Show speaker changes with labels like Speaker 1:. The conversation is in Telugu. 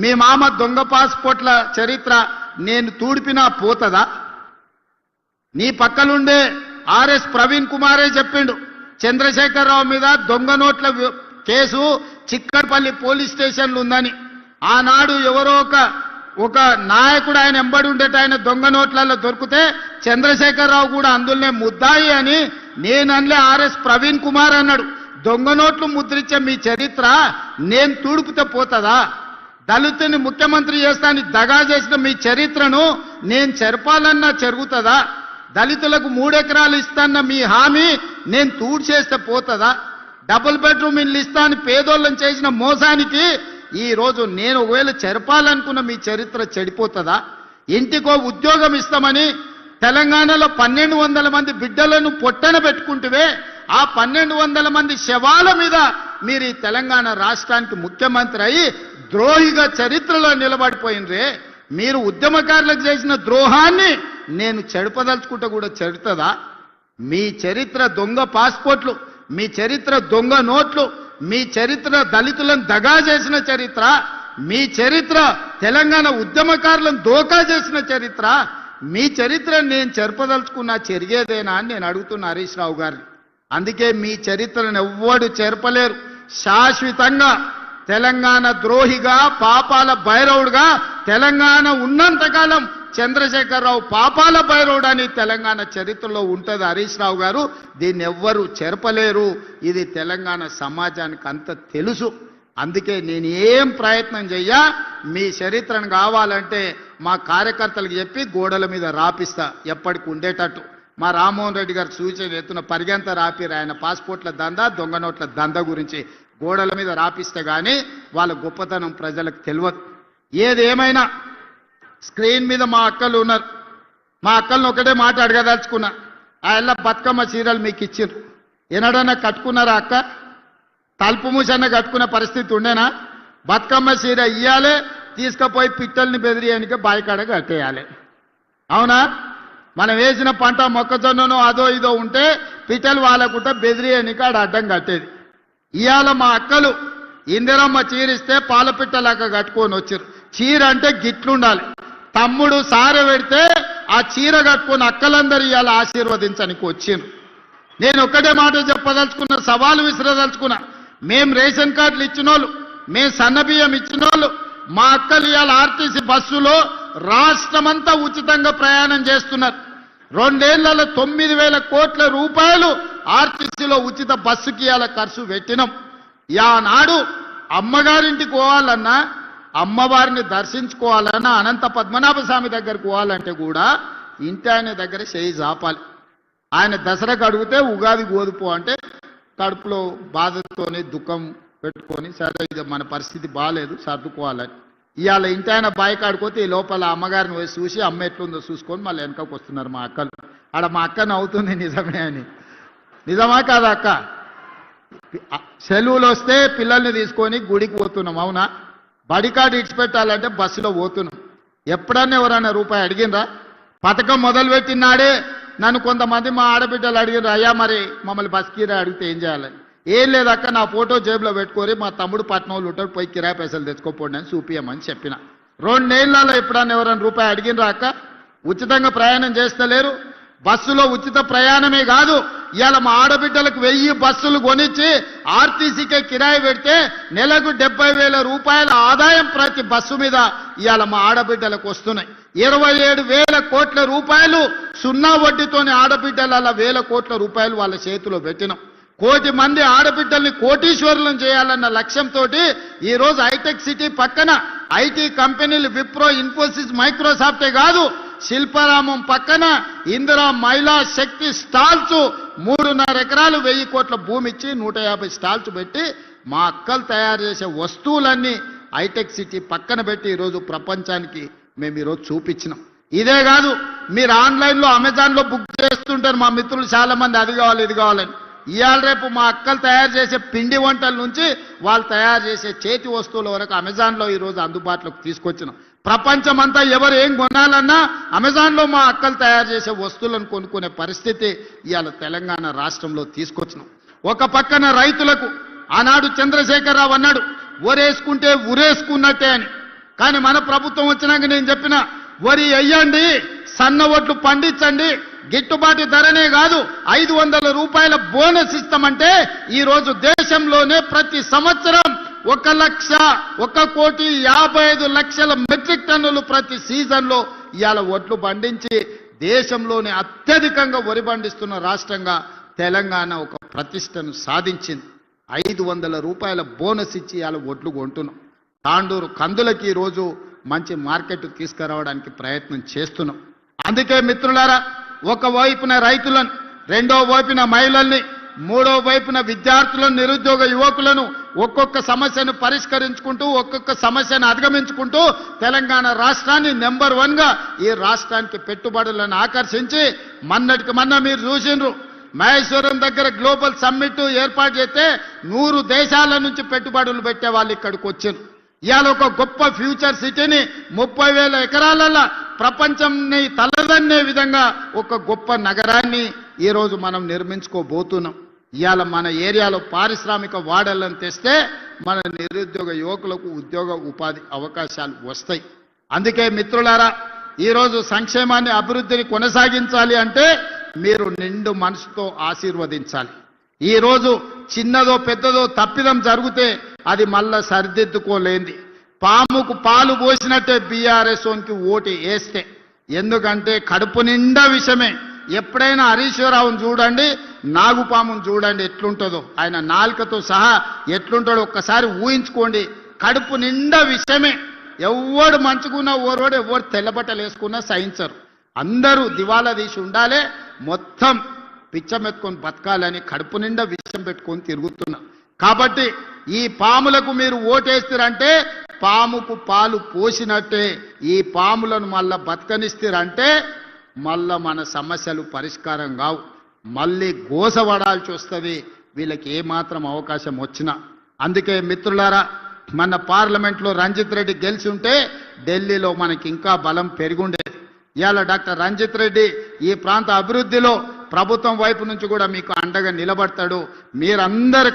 Speaker 1: మీ మామ దొంగ పాస్పోర్ట్ల చరిత్ర నేను తూడిపినా పోతదా? నీ పక్కలుండే ఆర్ఎస్ ప్రవీణ్ కుమారే చెప్పిండు, చంద్రశేఖరరావు మీద దొంగ నోట్ల కేసు చిక్కడపల్లి పోలీస్ స్టేషన్లు ఉందని. ఆనాడు ఎవరో ఒక నాయకుడు ఆయన ఎంబడి ఉండేట ఆయన దొంగ నోట్లలో దొరికితే చంద్రశేఖరరావు కూడా అందులోనే ముద్దాయి అని నేనన్లే ఆర్ఎస్ ప్రవీణ్ కుమార్ అన్నాడు. దొంగ నోట్లు ముద్రించే మీ చరిత్ర నేను తూడుపుతే పోతుందా? దళితుని ముఖ్యమంత్రి చేస్తాని దగా చేసిన మీ చరిత్రను నేను చెరపాలన్నా జరుగుతుందా? దళితులకు 3 ఎకరాలు ఇస్తాన్న మీ హామీ నేను తూడు చేస్తే పోతుందా? డబుల్ బెడ్రూమ్ ఇల్లు ఇస్తాను పేదోళ్ళని చేసిన మోసానికి ఈ రోజు నేను ఒకవేళ చెరపాలనుకున్న మీ చరిత్ర చెడిపోతుందా? ఇంటికో ఉద్యోగం ఇస్తామని తెలంగాణలో 1200 మంది బిడ్డలను పొట్టన పెట్టుకుంటువే, ఆ 1200 మంది శవాల మీద మీరు ఈ తెలంగాణ రాష్ట్రానికి ముఖ్యమంత్రి అయి ద్రోహిగా చరిత్రలో నిలబడిపోయినరే. మీరు ఉద్యమకారులకు చేసిన ద్రోహాన్ని నేను చెడపదలుచుకుంటే కూడా చెడుతుందా? మీ చరిత్ర దొంగ పాస్పోర్ట్లు, మీ చరిత్ర దొంగ నోట్లు, మీ చరిత్ర దళితులను దగా చేసిన చరిత్ర, మీ చరిత్ర తెలంగాణ ఉద్యమకారులను దోకా చేసిన చరిత్ర. మీ చరిత్ర నేను చెరపదలుచుకున్నా చెరిగేదేనా అని నేను అడుగుతున్నా హరీష్ రావు గారిని. అందుకే మీ చరిత్రను ఎవ్వడు చెరపలేరు. శాశ్వతంగా తెలంగాణ ద్రోహిగా పాపాల భైరవుడుగా తెలంగాణ ఉన్నంతకాలం చంద్రశేఖరరావు పాపాల భైరవుడు అని తెలంగాణ చరిత్రలో ఉంటుంది హరీష్ రావు గారు. దీన్ని ఎవ్వరు చెరపలేరు. ఇది తెలంగాణ సమాజానికి అంత తెలుసు. అందుకే నేను ఏం ప్రయత్నం చెయ్యా, మీ చరిత్రను కావాలంటే మా కార్యకర్తలకు చెప్పి గోడల మీద రాపిస్తా ఎప్పటికి ఉండేటట్టు. మా రామ్మోహన్ రెడ్డి గారు సూచన ఎత్తున పరిగెంత రాపిరు ఆయన పాస్పోర్ట్ల దందా దొంగ నోట్ల దందా గురించి గోడల మీద రాపిస్తే కానీ వాళ్ళ గొప్పతనం ప్రజలకు తెలియదు. ఏదేమైనా స్క్రీన్ మీద మా అక్కలు ఉన్నారు. మా అక్కలను ఒకటే మాట అడగదలుచుకున్నా, ఆ ఎల్ల బతుకమ్మ చీరలు మీకు ఇచ్చిర్రు, ఎన్నడన్నా కట్టుకున్నారా అక్క? తలుపు మూసన్న కట్టుకునే పరిస్థితి ఉండేనా? బతుకమ్మ చీర ఇయ్యాలి, తీసుకుపోయి పిట్టల్ని బెదిరియడానికి బాయికాడ కట్టేయాలి. అవునా? మనం వేసిన పంట మొక్కజొన్ననో అదో ఇదో ఉంటే పిట్టలు వాళ్ళకుంటే బెదిరియడానికి ఆడ అడ్డం కట్టేది. ఇవాళ మా అక్కలు ఇందిరమ్మ చీరిస్తే పాలపిట్టలాగా కట్టుకొని వచ్చారు. చీర అంటే గిట్లుండాలి. తమ్ముడు సార పెడితే ఆ చీర కట్టుకొని అక్కలందరూ ఇవాళ ఆశీర్వదించడానికి వచ్చిండ్రు. నేను ఒక్కటే మాట చెప్పదలుచుకున్న, సవాలు విసిరదలుచుకున్నా. మేం రేషన్ కార్డులు ఇచ్చినోళ్ళు, మేం సన్నబియ్యం ఇచ్చినోళ్ళు, మా అక్కలు ఇవాళ ఆర్టీసీ బస్సులో రాష్ట్రమంతా ఉచితంగా ప్రయాణం చేస్తున్నారు. 2 ఏళ్లలో 9,000 కోట్ల రూపాయలు ఆర్టీసీలో ఉచిత బస్సుకి ఇవాళ ఖర్చు పెట్టినాం. యానాడు అమ్మగారింటికి పోవాలన్నా, అమ్మవారిని దర్శించుకోవాలన్నా, అనంత పద్మనాభ స్వామి దగ్గరకు పోవాలంటే కూడా ఇంటి ఆయన దగ్గర చేయి జాపాలి. ఆయన దసరాకు అడిగితే ఉగాది గోదుపో అంటే కడుపులో బాధతోని దుఃఖం పెట్టుకొని సరే ఇది మన పరిస్థితి బాగాలేదు సర్దుకోవాలని. ఇవాళ ఇంటి ఆయన బాయి కాడుకోతే ఈ లోపల అమ్మగారిని పోయి చూసి అమ్మ ఎట్లుందో చూసుకొని మళ్ళీ వెనకకు వస్తున్నారు మా అక్కలు. ఆడ మా అక్కను అవుతుంది నిజమే అని. నిజమా కాదా అక్క? సెలవులు వస్తే పిల్లల్ని తీసుకొని గుడికి పోతున్నాం. అవునా? బడికాడు ఇడిచిపెట్టాలంటే బస్సులో పోతున్నాం. ఎప్పుడన్నా ఎవరన్నా రూపాయి అడిగినరా? పథకం మొదలుపెట్టినాడే నన్ను కొంతమంది మా ఆడబిడ్డలు అడిగినారు, అయ్యా మరి మమ్మల్ని బస్ కిరాయి అడిగితే ఏం చేయాలని. ఏం లేదక్క, నా ఫోటో జేబులో పెట్టుకొని మా తమ్ముడు పట్నంలో ఉంటాడు, పోయి కిరాయి పైసలు తెచ్చుకోపోండి అని చూపియమని చెప్పిన. 2 ఏళ్లలో ఎప్పుడన్నా ఎవరైనా రూపాయి అడిగినరా అక్క? ఉచితంగా ప్రయాణం చేస్తలేరు. బస్సులో ఉచిత ప్రయాణమే కాదు, ఇవాళ మా ఆడబిడ్డలకు 1000 బస్సులు కొనిచ్చి ఆర్టీసీకే కిరాయి పెడితే నెలకు 70,000 రూపాయల ఆదాయం ప్రతి బస్సు మీద ఇవాళ మా ఆడబిడ్డలకు వస్తున్నాయి. 27,000 కోట్ల రూపాయలు సున్నా వడ్డీతోని ఆడబిడ్డల 1,000 కోట్ల రూపాయలు వాళ్ళ చేతిలో పెట్టినాం. 1 కోటి మంది ఆడబిడ్డల్ని కోటీశ్వరులను చేయాలన్న లక్ష్యంతో ఈ రోజు హైటెక్ సిటీ పక్కన ఐటీ కంపెనీలు విప్రో, ఇన్ఫోసిస్, మైక్రోసాఫ్టే కాదు, శిల్పారామం పక్కన ఇందిరా మహిళా శక్తి స్టాల్స్ 3.5 ఎకరాలు 1000 కోట్ల భూమి ఇచ్చి 150 స్టాల్స్ పెట్టి మా అక్కలు తయారు చేసే వస్తువులన్నీ హైటెక్ సిటీ పక్కన పెట్టి ఈరోజు ప్రపంచానికి మేము ఈరోజు చూపించినాం. ఇదే కాదు, మీరు ఆన్లైన్లో అమెజాన్లో బుక్ చేస్తుంటారు మా మిత్రులు చాలా మంది, అది కావాలి ఇది కావాలని. ఇవాళ రేపు మా అక్కలు తయారు చేసే పిండి వంటల నుంచి వాళ్ళు తయారు చేసే చేతి వస్తువుల వరకు అమెజాన్లో ఈరోజు అందుబాటులోకి తీసుకొచ్చినాం. ప్రపంచమంతా ఎవరు ఏం కొనాలన్నా అమెజాన్లో మా అక్కలు తయారు చేసే వస్తువులను కొనుక్కునే పరిస్థితి ఇవాళ తెలంగాణ రాష్ట్రంలో తీసుకొచ్చినాం. ఒక పక్కన రైతులకు ఆనాడు చంద్రశేఖరరావు అన్నాడు, ఒరేసుకుంటే ఉరేసుకున్నట్టే అని. కానీ మన ప్రభుత్వం వచ్చినాక నేను చెప్పిన వరి వెయ్యండి, సన్న ఒట్లు పండించండి, గిట్టుబాటు ధరనే కాదు 500 రూపాయల బోనస్ ఇస్తామంటే ఈ రోజు దేశంలోనే ప్రతి సంవత్సరం 1,55,00,000 మెట్రిక్ టన్నులు ప్రతి సీజన్ లో ఇవాళ ఒట్లు పండించి దేశంలోనే అత్యధికంగా వరి పండిస్తున్న రాష్ట్రంగా తెలంగాణ ఒక ప్రతిష్టను సాధించింది. 500 రూపాయల బోనస్ ఇచ్చి ఇవాళ ఒట్లు కొంటున్నాం. తాండూరు కందులకి ఈ రోజు మంచి మార్కెట్ తీసుకురావడానికి ప్రయత్నం చేస్తున్నాం. అందుకే మిత్రులారా, ఒక వైపున రైతులను, రెండో వైపున మహిళల్ని, మూడో వైపున విద్యార్థులను, నిరుద్యోగ యువకులను ఒక్కొక్క సమస్యను పరిష్కరించుకుంటూ ఒక్కొక్క సమస్యను అధిగమించుకుంటూ తెలంగాణ రాష్ట్రాన్ని నెంబర్ 1 గా ఈ రాష్ట్రానికి పెట్టుబడులను ఆకర్షించి మొన్నటికి మొన్న మీరు చూసిండ్రు మహేశ్వరం దగ్గర గ్లోబల్ సమ్మిట్ ఏర్పాటు చేస్తే 100 దేశాల నుంచి పెట్టుబడులు పెట్టే వాళ్ళు ఇక్కడికి వచ్చారు. ఇవాళ ఒక గొప్ప ఫ్యూచర్ సిటీని 30,000 ఎకరాలలో ప్రపంచంని తలదన్నే విధంగా ఒక గొప్ప నగరాన్ని ఈరోజు మనం నిర్మించుకోబోతున్నాం. ఇవాళ మన ఏరియాలో పారిశ్రామిక వాడలను తెస్తే మన నిరుద్యోగ యువకులకు ఉద్యోగ ఉపాధి అవకాశాలు వస్తాయి. అందుకే మిత్రులారా, ఈరోజు సంక్షేమాన్ని అభివృద్ధిని కొనసాగించాలి అంటే మీరు నిండు మనసుతో ఆశీర్వదించాలి. ఈరోజు చిన్నదో పెద్దదో తప్పిదం జరిగితే అది మళ్ళా సరిదిద్దుకోలేంది. పాముకు పాలు పోసినట్టే బీఆర్ఎస్కి ఓటు వేస్తే, ఎందుకంటే కడుపు నిండా విషమే. ఎప్పుడైనా హరీశ్వరరావును చూడండి, నాగుపామును చూడండి ఎట్లుంటుందో, ఆయన నాలుకతో సహా ఎట్లుంటాడో ఒక్కసారి ఊహించుకోండి. కడుపు నిండా విషమే. ఎవడు మంచుకున్నా ఓరోడు, ఎవరు తెల్లబట్టలు వేసుకున్నా సహించరు. అందరూ దివాలా తీసి ఉండాలి, మొత్తం పిచ్చమెత్తుకొని బతకాలని కడుపు నిండా విషం పెట్టుకొని తిరుగుతున్నా. కాబట్టి ఈ పాములకు మీరు ఓటేస్తారంటే పాముకు పాలు పోసినట్టే. ఈ పాములను మళ్ళా బతకనిస్తారంటే మళ్ళా మన సమస్యలు పరిష్కారం కావు, మళ్ళీ గోసపడాల్సి వస్తుంది వీళ్ళకి ఏమాత్రం అవకాశం వచ్చినా. అందుకే మిత్రులారా, మన పార్లమెంట్లో రంజిత్ రెడ్డి గెలిచి ఉంటే ఢిల్లీలో మనకి ఇంకా బలం పెరిగుండేది. ఇవాళ డాక్టర్ రంజిత్ రెడ్డి ఈ ప్రాంత అభివృద్ధిలో ప్రభుత్వం వైపు నుంచి కూడా మీకు అండగా నిలబడతాడు. మీరందరూ